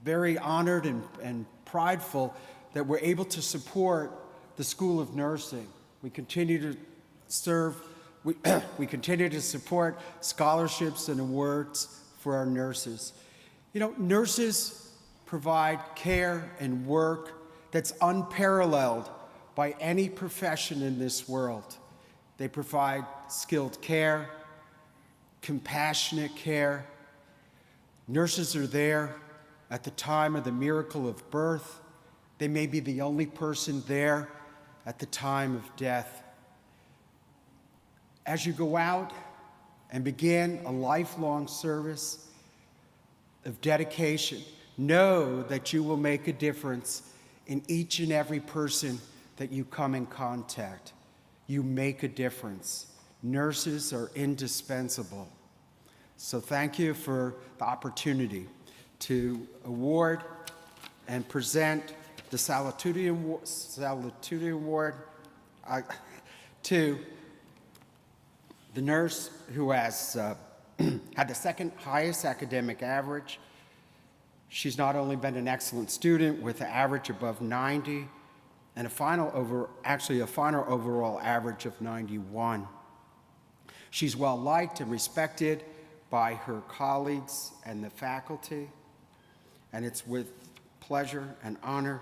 very honored and prideful that we're able to support the School of Nursing. We continue to serve, we continue to support scholarships and awards for our nurses. You know, nurses provide care and work that's unparalleled by any profession in this world. They provide skilled care, compassionate care. Nurses are there at the time of the miracle of birth. They may be the only person there at the time of death. As you go out and begin a lifelong service of dedication, know that you will make a difference in each and every person that you come in contact. You make a difference. Nurses are indispensable. So thank you for the opportunity to award and present the Salutary Award to the nurse who has had the second highest academic average. She's not only been an excellent student with an average above 90, and a final overall average of 91. She's well liked and respected by her colleagues and the faculty, and it's with pleasure and honor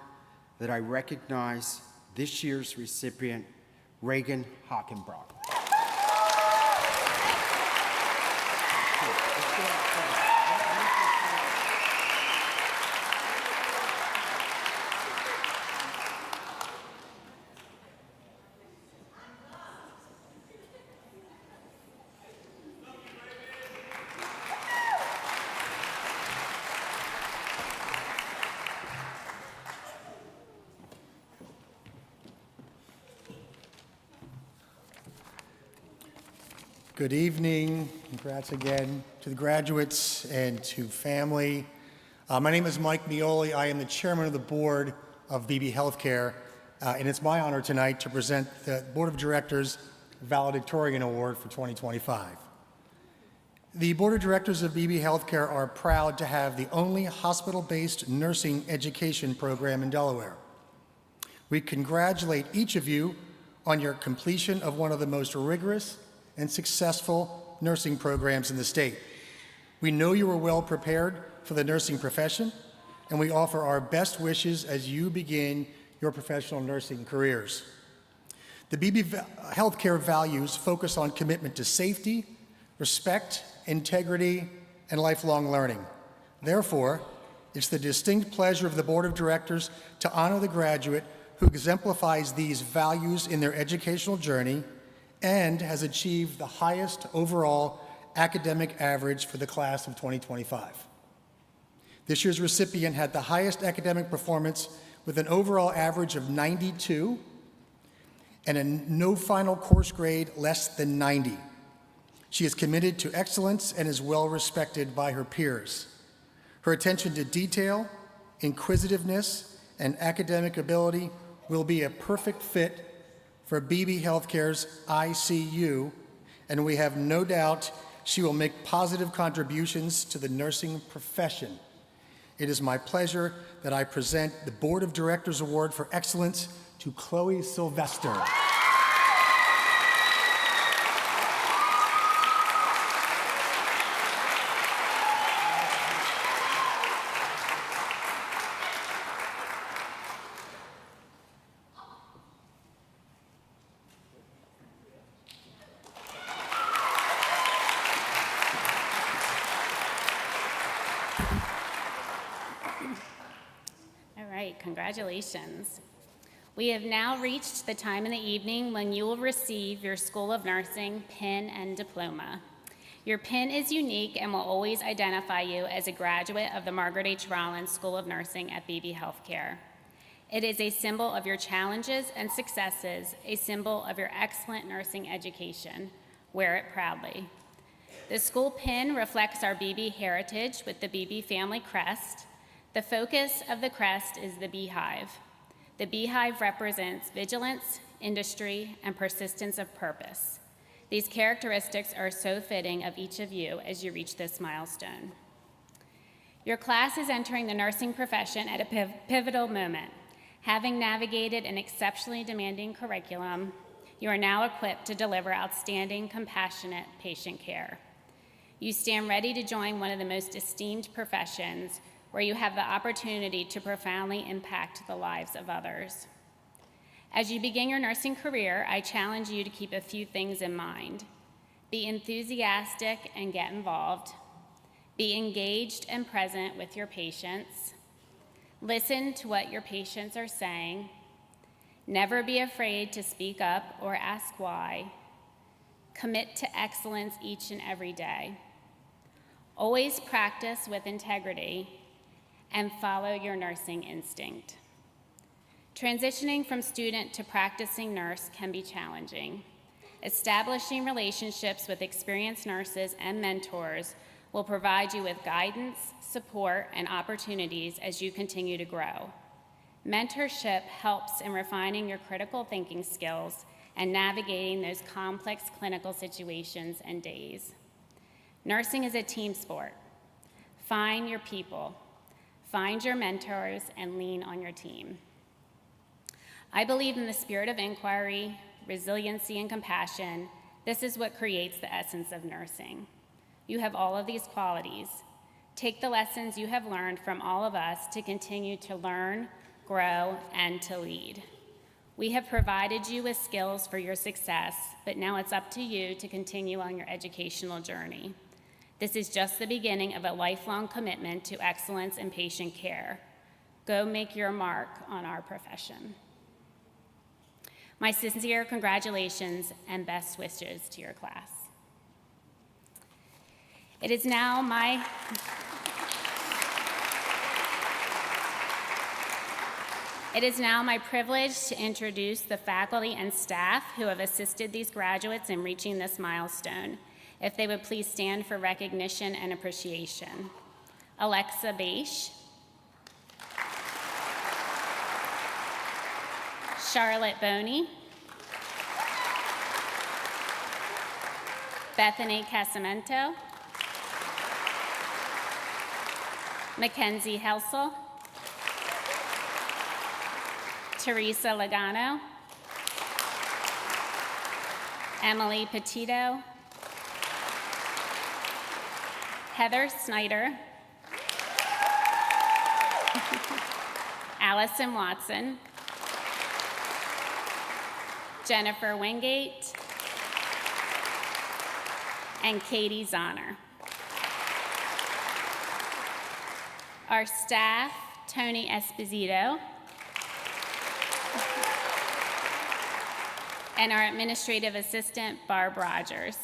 that I recognize this year's recipient, Reagan Hockenbrock. Good evening. Congrats again to the graduates and to family. My name is Mike Mioli. I am the chairman of the board of Beebe Healthcare, and it's my honor tonight to present the Board of Directors Valedictorian Award for 2025. The Board of Directors of Beebe Healthcare are proud to have the only hospital-based nursing education program in Delaware. We congratulate each of you on your completion of one of the most rigorous and successful nursing programs in the state. We know you are well prepared for the nursing profession, and we offer our best wishes as you begin your professional nursing careers. The Beebe Healthcare values focus on commitment to safety, respect, integrity, and lifelong learning. Therefore, it's the distinct pleasure of the Board of Directors to honor the graduate who exemplifies these values in their educational journey and has achieved the highest overall academic average for the class of 2025. This year's recipient had the highest academic performance with an overall average of 92 and a no final course grade less than 90. She is committed to excellence and is well respected by her peers. Her attention to detail, inquisitiveness, and academic ability will be a perfect fit for Beebe Healthcare's ICU, and we have no doubt she will make positive contributions to the nursing profession. It is my pleasure that I present the Board of Directors Award for Excellence to Chloe Sylvester. All right, congratulations. We have now reached the time in the evening when you will receive your School of Nursing pin and diploma. Your pin is unique and will always identify you as a graduate of the Margaret H. Rollins School of Nursing at Beebe Healthcare. It is a symbol of your challenges and successes, a symbol of your excellent nursing education. Wear it proudly. The school pin reflects our Beebe heritage with the Beebe family crest. The focus of the crest is the beehive. The beehive represents vigilance, industry, and persistence of purpose. These characteristics are so fitting of each of you as you reach this milestone. Your class is entering the nursing profession at a pivotal moment. Having navigated an exceptionally demanding curriculum, you are now equipped to deliver outstanding, compassionate patient care. You stand ready to join one of the most esteemed professions where you have the opportunity to profoundly impact the lives of others. As you begin your nursing career, I challenge you to keep a few things in mind. Be enthusiastic and get involved. Be engaged and present with your patients. Listen to what your patients are saying. Never be afraid to speak up or ask why. Commit to excellence each and every day. Always practice with integrity and follow your nursing instinct. Transitioning from student to practicing nurse can be challenging. Establishing relationships with experienced nurses and mentors will provide you with guidance, support, and opportunities as you continue to grow. Mentorship helps in refining your critical thinking skills and navigating those complex clinical situations and days. Nursing is a team sport. Find your people, find your mentors, and lean on your team. I believe in the spirit of inquiry, resiliency, and compassion. This is what creates the essence of nursing. You have all of these qualities. Take the lessons you have learned from all of us to continue to learn, grow, and to lead. We have provided you with skills for your success, but now it's up to you to continue on your educational journey. This is just the beginning of a lifelong commitment to excellence in patient care. Go make your mark on our profession. My sincere congratulations and best wishes to your class. It is now my privilege to introduce the faculty and staff who have assisted these graduates in reaching this milestone. If they would please stand for recognition and appreciation. Alexa Beish, Charlotte Boney, Bethany Casamento, Mackenzie Helsel, Teresa Logano, Emily Petito, Heather Snyder, Allison Watson, Jennifer Wingate, and Katie Zahner. Our staff, Tony Esposito, and our administrative assistant, Barb Rogers.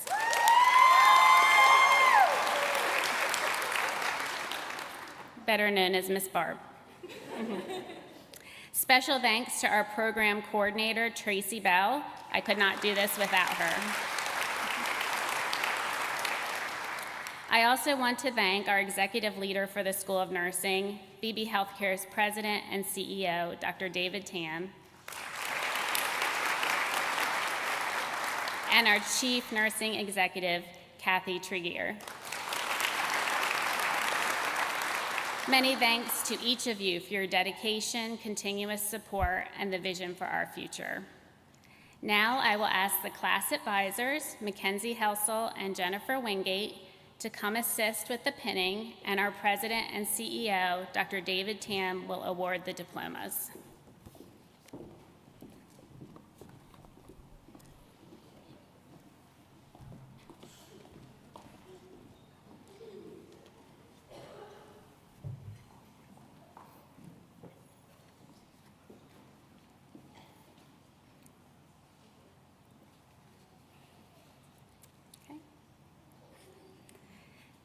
Better known as Miss Barb. Special thanks to our program coordinator, Tracy Bell. I could not do this without her. I also want to thank our executive leader for the School of Nursing, Beebe Healthcare's president and CEO, Dr. David Tam, and our chief nursing executive, Kathy Tregear. Many thanks to each of you for your dedication, continuous support, and the vision for our future. Now I will ask the class advisors, Mackenzie Helsel and Jennifer Wingate, to come assist with the pinning, and our president and CEO, Dr. David Tam, will award the diplomas.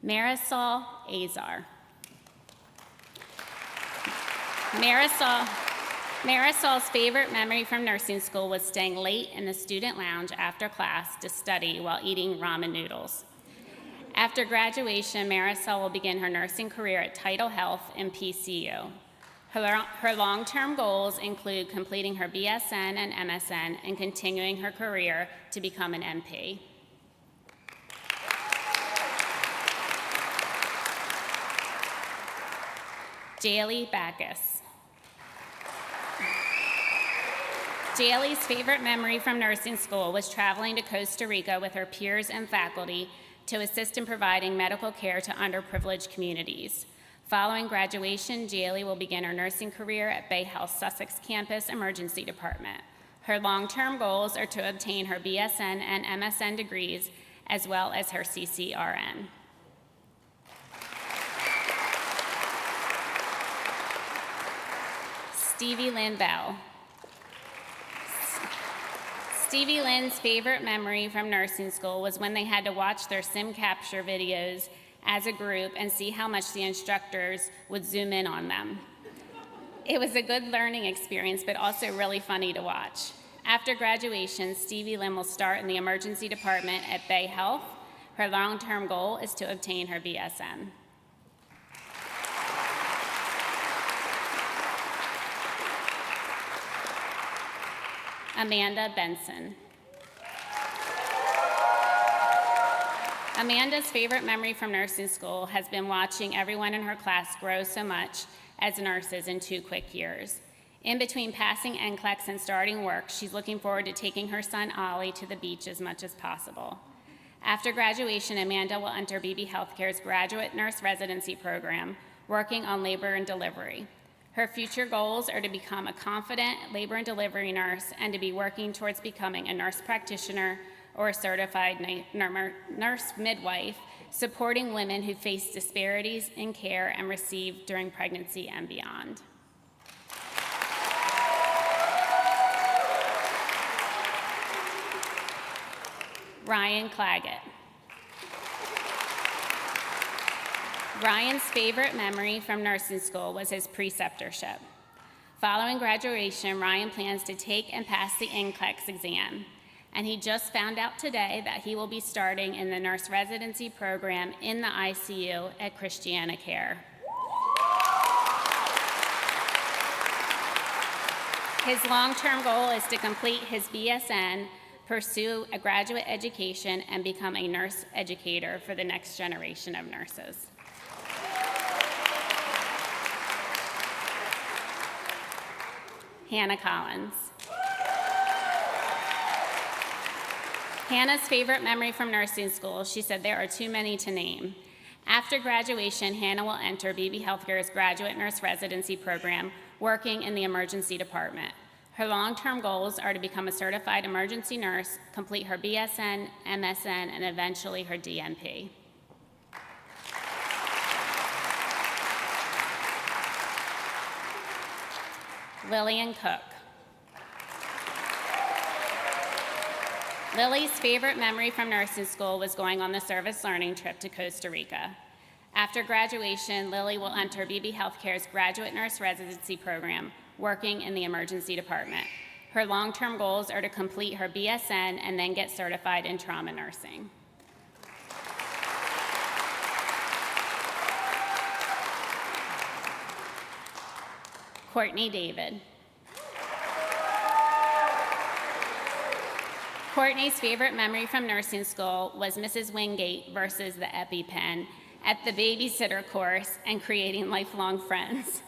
Marisol Azar. Marisol's favorite memory from nursing school was staying late in the student lounge after class to study while eating ramen noodles. After graduation, Marisol will begin her nursing career at Tidal Health and PCU. Her long-term goals include completing her BSN and MSN and continuing her career to become an MP. Jaylee Backus. Jaylee's favorite memory from nursing school was traveling to Costa Rica with her peers and faculty to assist in providing medical care to underprivileged communities. Following graduation, Jaylee will begin her nursing career at Bay Health Sussex Campus Emergency Department. Her long-term goals are to obtain her BSN and MSN degrees, as well as her CCRN. Stevie Lynn Bell. Stevie Lynn's favorite memory from nursing school was when they had to watch their sim capture videos as a group and see how much the instructors would zoom in on them. It was a good learning experience, but also really funny to watch. After graduation, Stevie Lynn will start in the emergency department at Bay Health. Her long-term goal is to obtain her BSN. Amanda Benson. Amanda's favorite memory from nursing school has been watching everyone in her class grow so much as nurses in 2 quick years. In between passing NCLEX and starting work, she's looking forward to taking her son Ollie to the beach as much as possible. After graduation, Amanda will enter Beebe Healthcare's graduate nurse residency program, working on labor and delivery. Her future goals are to become a confident labor and delivery nurse and to be working towards becoming a nurse practitioner or a certified nurse midwife, supporting women who face disparities in care and receive during pregnancy and beyond. Ryan Claggett. Ryan's favorite memory from nursing school was his preceptorship. Following graduation, Ryan plans to take and pass the NCLEX exam, and he just found out today that he will be starting in the nurse residency program in the ICU at Christiana Care. His long-term goal is to complete his BSN, pursue a graduate education, and become a nurse educator for the next generation of nurses. Hannah Collins. Hannah's favorite memory from nursing school, she said there are too many to name. After graduation, Hannah will enter Beebe Healthcare's graduate nurse residency program, working in the emergency department. Her long-term goals are to become a certified emergency nurse, complete her BSN, MSN, and eventually her DNP. Lillian Cook. Lily's favorite memory from nursing school was going on the service learning trip to Costa Rica. After graduation, Lily will enter Beebe Healthcare's graduate nurse residency program, working in the emergency department. Her long-term goals are to complete her BSN and then get certified in trauma nursing. Courtney David. Courtney's favorite memory from nursing school was Mrs. Wingate versus the EpiPen at the babysitter course and creating lifelong friends.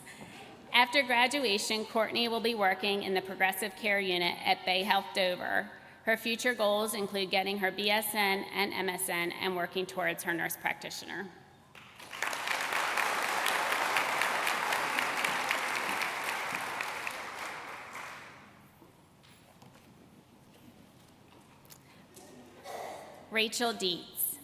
After graduation, Courtney will be working in the progressive care unit at Bay Health Dover. Her future goals include getting her BSN and MSN and working towards her nurse practitioner. Rachel Dietz.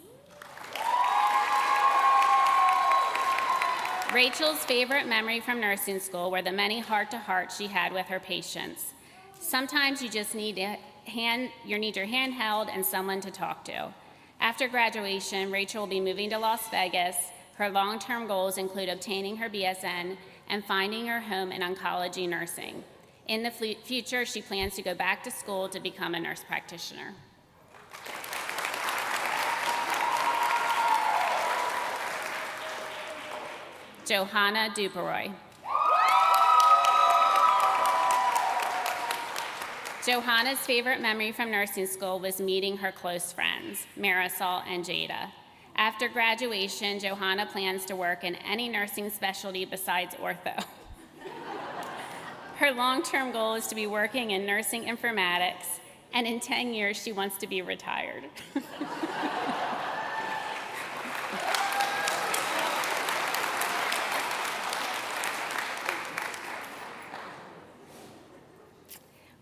Rachel's favorite memory from nursing school were the many heart-to-hearts she had with her patients. Sometimes you just need your hand held and someone to talk to. After graduation, Rachel will be moving to Las Vegas. Her long-term goals include obtaining her BSN and finding her home in oncology nursing. In the future, she plans to go back to school to become a nurse practitioner. Johanna Duperoy. Johanna's favorite memory from nursing school was meeting her close friends, Marisol and Jada. After graduation, Johanna plans to work in any nursing specialty besides ortho. Her long-term goal is to be working in nursing informatics, and in 10 years, she wants to be retired.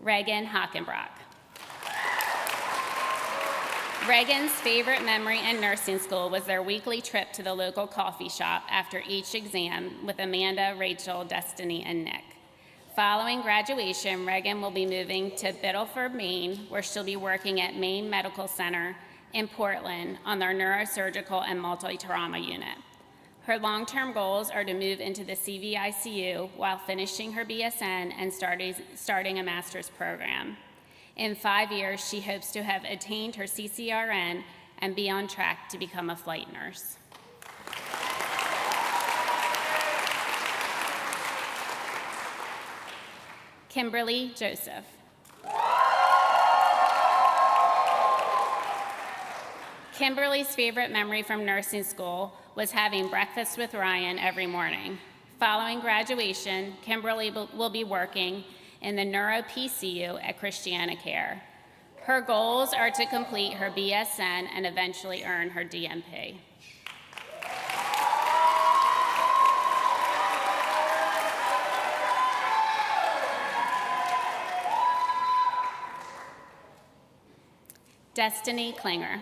Reagan Hockenbrock. Reagan's favorite memory in nursing school was their weekly trip to the local coffee shop after each exam with Amanda, Rachel, Destiny, and Nick. Following graduation, Reagan will be moving to Biddleford, Maine, where she'll be working at Maine Medical Center in Portland on their neurosurgical and multi-trauma unit. Her long-term goals are to move into the CVICU while finishing her BSN and starting a master's program. In 5 years, she hopes to have attained her CCRN and be on track to become a flight nurse. Kimberly Joseph. Kimberly's favorite memory from nursing school was having breakfast with Ryan every morning. Following graduation, Kimberly will be working in the Neuro PCU at Christiana Care. Her goals are to complete her BSN and eventually earn her DNP. Destiny Klinger.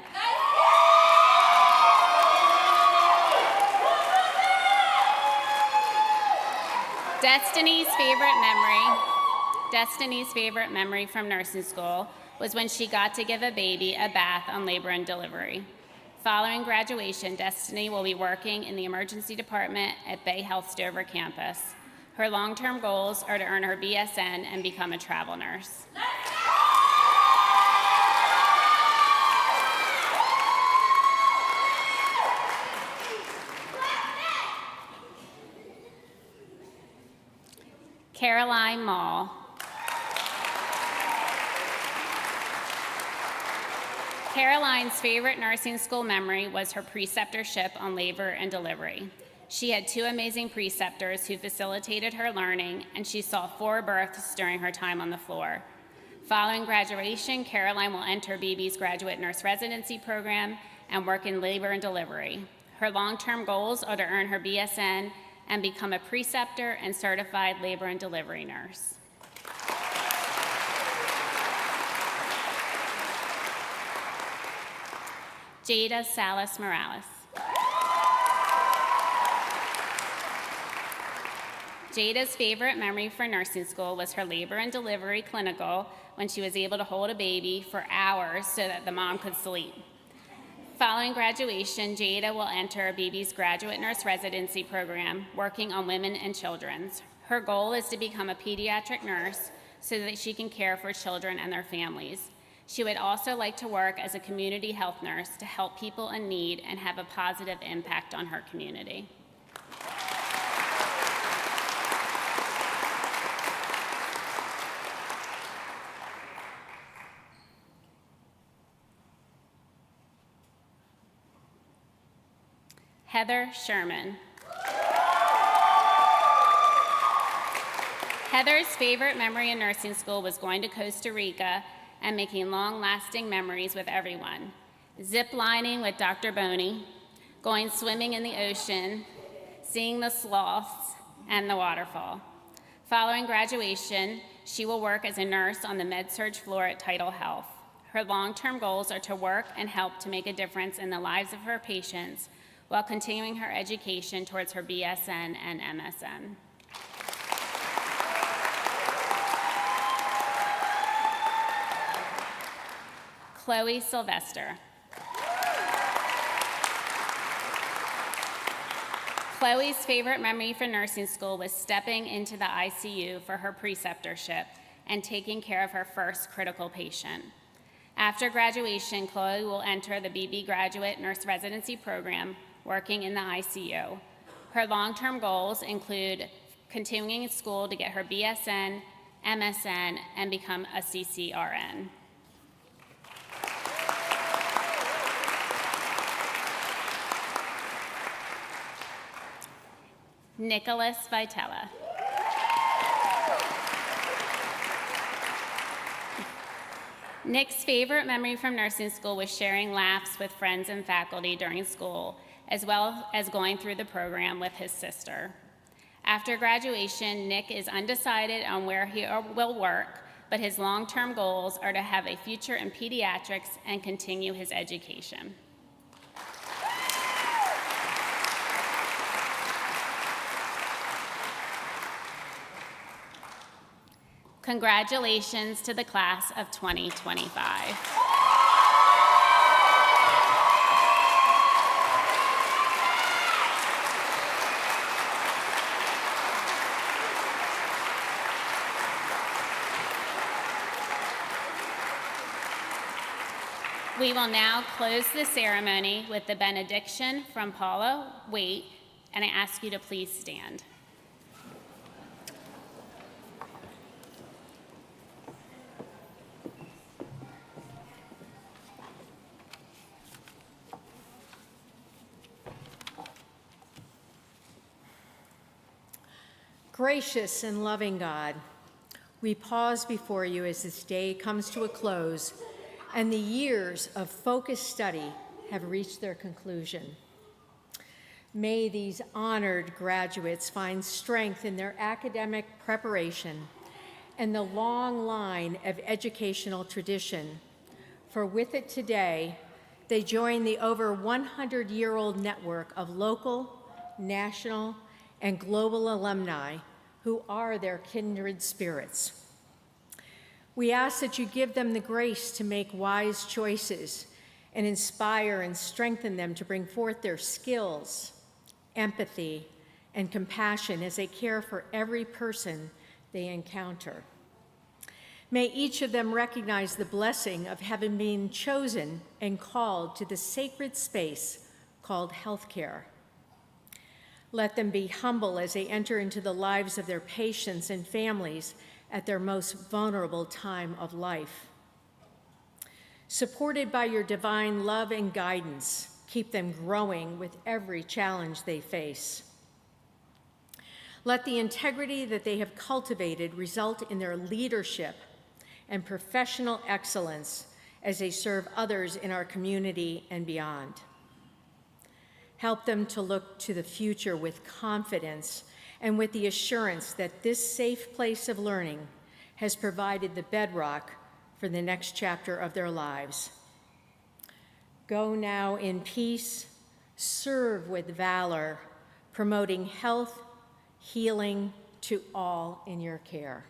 Destiny's favorite memory from nursing school was when she got to give a baby a bath on labor and delivery. Following graduation, Destiny will be working in the emergency department at Bay Health Stover campus. Her long-term goals are to earn her BSN and become a travel nurse. Caroline Mall. Caroline's favorite nursing school memory was her preceptorship on labor and delivery. She had 2 amazing preceptors who facilitated her learning, and she saw 4 births during her time on the floor. Following graduation, Caroline will enter Beebe's graduate nurse residency program and work in labor and delivery. Her long-term goals are to earn her BSN and become a preceptor and certified labor and delivery nurse. Jada Salas Morales. Jada's favorite memory for nursing school was her labor and delivery clinical when she was able to hold a baby for hours so that the mom could sleep. Following graduation, Jada will enter Beebe's graduate nurse residency program, working on women and children's. Her goal is to become a pediatric nurse so that she can care for children and their families. She would also like to work as a community health nurse to help people in need and have a positive impact on her community. Heather Sherman. Heather's favorite memory in nursing school was going to Costa Rica and making long-lasting memories with everyone. Zip lining with Dr. Boney, going swimming in the ocean, seeing the sloths, and the waterfall. Following graduation, she will work as a nurse on the med-surg floor at Tidal Health. Her long-term goals are to work and help to make a difference in the lives of her patients while continuing her education towards her BSN and MSN. Chloe Sylvester. Chloe's favorite memory from nursing school was stepping into the ICU for her preceptorship and taking care of her first critical patient. After graduation, Chloe will enter the Beebe Graduate Nurse Residency Program, working in the ICU. Her long-term goals include continuing school to get her BSN, MSN, and become a CCRN. Nicholas Vitella. Nick's favorite memory from nursing school was sharing laughs with friends and faculty during school, as well as going through the program with his sister. After graduation, Nick is undecided on where he will work, but his long-term goals are to have a future in pediatrics and continue his education. Congratulations to the class of 2025. We will now close the ceremony with the benediction from Paula Waite, and I ask you to please stand. Gracious and loving God, we pause before you as this day comes to a close and the years of focused study have reached their conclusion. May these honored graduates find strength in their academic preparation and the long line of educational tradition, for with it today, they join the over 100-year-old network of local, national, and global alumni who are their kindred spirits. We ask that you give them the grace to make wise choices and inspire and strengthen them to bring forth their skills, empathy, and compassion as they care for every person they encounter. May each of them recognize the blessing of having been chosen and called to the sacred space called healthcare. Let them be humble as they enter into the lives of their patients and families at their most vulnerable time of life. Supported by your divine love and guidance, keep them growing with every challenge they face. Let the integrity that they have cultivated result in their leadership and professional excellence as they serve others in our community and beyond. Help them to look to the future with confidence and with the assurance that this safe place of learning has provided the bedrock for the next chapter of their lives. Go now in peace, serve with valor, promoting health, healing to all in your care.